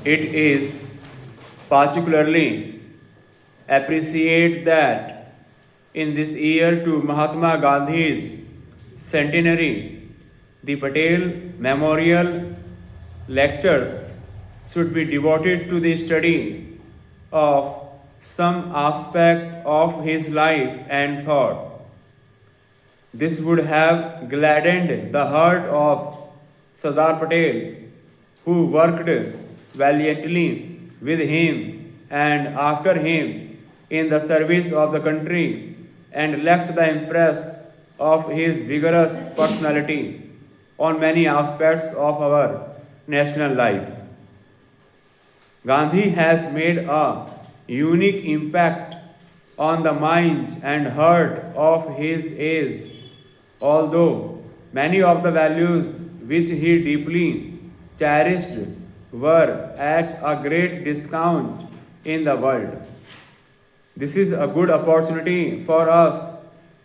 It is particularly appreciate that in this year to Mahatma Gandhi's centenary, the Patel Memorial lectures should be devoted to the study of some aspect of his life and thought. This would have gladdened the heart of Sardar Patel, who worked valiantly with him and after him in the service of the country and left the impress of his vigorous personality on many aspects of our national life. Gandhi has made a unique impact on the mind and heart of his age, although many of the values which he deeply cherished were at a great discount in the world. This is a good opportunity for us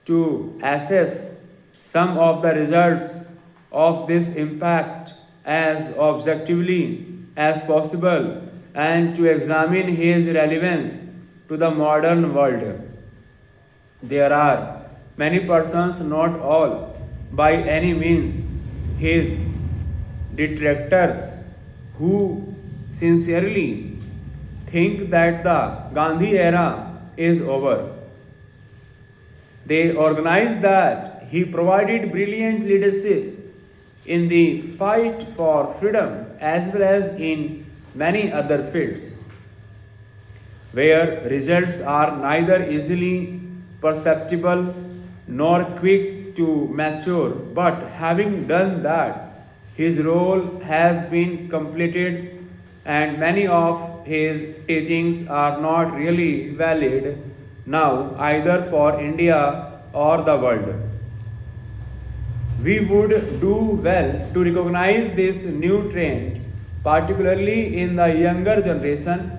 to assess some of the results of this impact as objectively as possible and to examine his relevance to the modern world. There are many persons, not all by any means his detractors, who sincerely think that the Gandhi era is over. They organize that he provided brilliant leadership in the fight for freedom as well as in many other fields, where results are neither easily perceptible nor quick to mature, but having done that, his role has been completed, and many of his teachings are not really valid now either for India or the world. We would do well to recognize this new trend, particularly in the younger generation,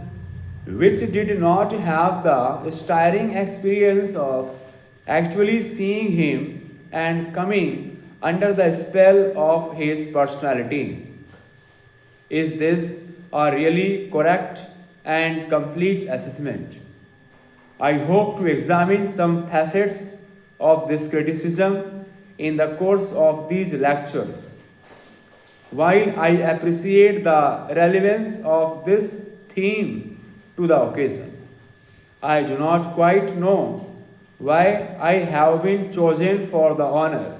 which did not have the stirring experience of actually seeing him and coming under the spell of his personality. Is this a really correct and complete assessment? I hope to examine some facets of this criticism in the course of these lectures. While I appreciate the relevance of this theme to the occasion, I do not quite know why I have been chosen for the honor.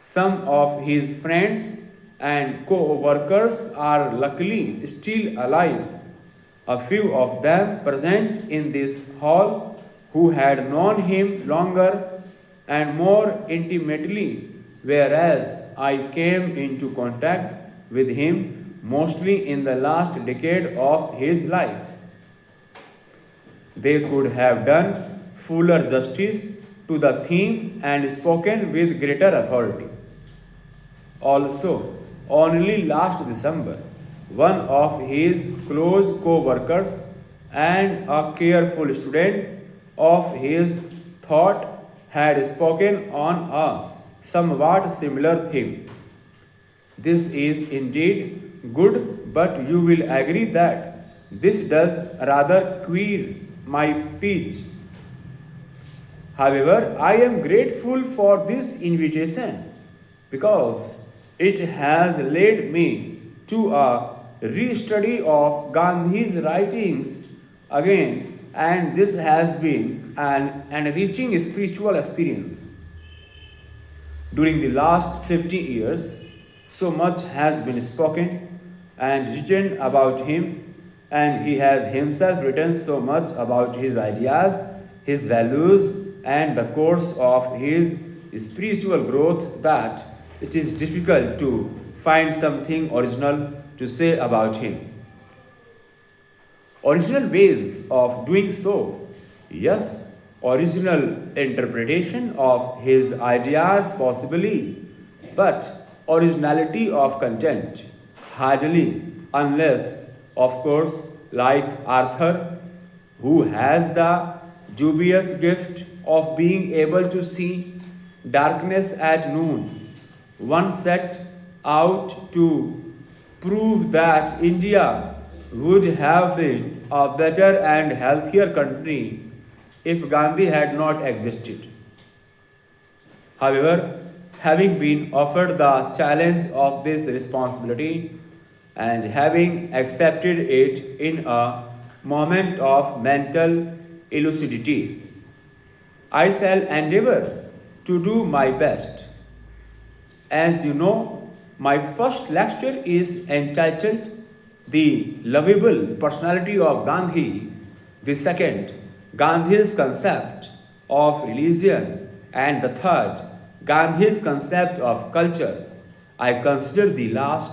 Some of his friends and co workers are luckily still alive. A few of them present in this hall who had known him longer and more intimately, whereas I came into contact with him mostly in the last decade of his life. They could have done fuller justice to the theme and spoken with greater authority. Also, only last December, one of his close co workers and a careful student of his thought had spoken on a somewhat similar theme. This is indeed good, but you will agree that this does rather queer my pitch. However, I am grateful for this invitation because it has led me to a restudy of Gandhi's writings again, and this has been an enriching spiritual experience. During the last 50 years, so much has been spoken and written about him, and he has himself written so much about his ideas, his values, and the course of his spiritual growth that it is difficult to find something original to say about him. Original ways of doing so, yes, original interpretation of his ideas possibly, but originality of content, hardly, unless, of course, like Arthur, who has the dubious gift of being able to see darkness at noon, one set out to prove that India would have been a better and healthier country if Gandhi had not existed. However, having been offered the challenge of this responsibility and having accepted it in a moment of mental lucidity, I shall endeavor to do my best. As you know, my first lecture is entitled The Lovable Personality of Gandhi, the second, Gandhi's Concept of Religion, and the third, Gandhi's Concept of Culture. I consider the last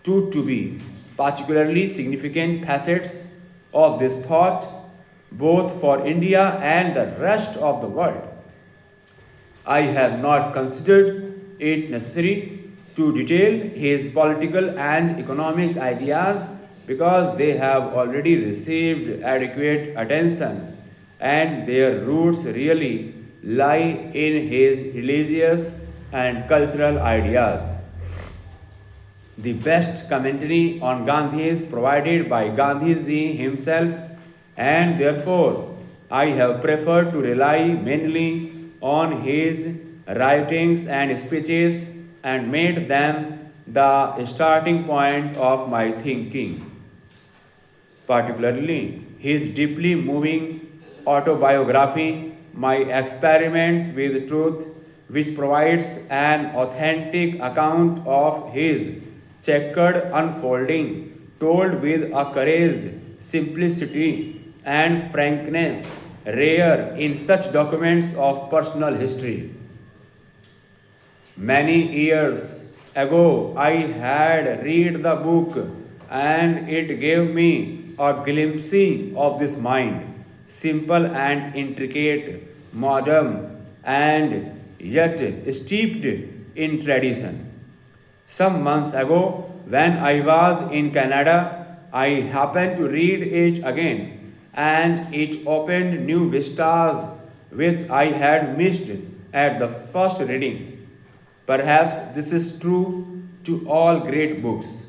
two to be particularly significant facets of this thought, both for India and the rest of the world. I have not considered it necessary to detail his political and economic ideas because they have already received adequate attention and their roots really lie in his religious and cultural ideas. The best commentary on Gandhi is provided by Gandhiji himself, and therefore I have preferred to rely mainly on his writings and speeches and made them the starting point of my thinking. Particularly, his deeply moving autobiography, My Experiments with Truth, which provides an authentic account of his checkered unfolding, told with a courage, simplicity, and frankness rare in such documents of personal history. Many years ago, I had read the book and it gave me a glimpse of this mind, simple and intricate, modern and yet steeped in tradition. Some months ago, when I was in Canada, I happened to read it again, and it opened new vistas which I had missed at the first reading. Perhaps this is true to all great books.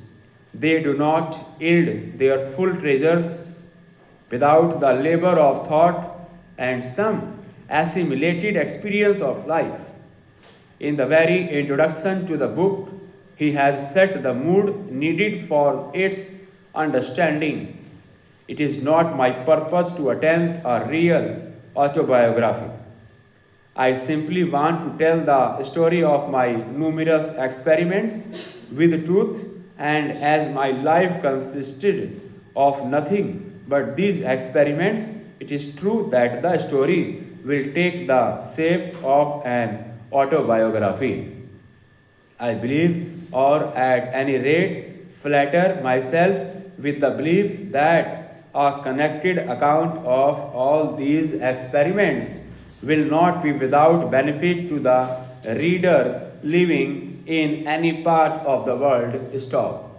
They do not yield their full treasures without the labor of thought and some assimilated experience of life. In the very introduction to the book, he has set the mood needed for its understanding. It is not my purpose to attempt a real autobiography. I simply want to tell the story of my numerous experiments with truth, and as my life consisted of nothing but these experiments, it is true that the story will take the shape of an autobiography. I believe, or at any rate, flatter myself with the belief that a connected account of all these experiments will not be without benefit to the reader living in any part of the world. Stop.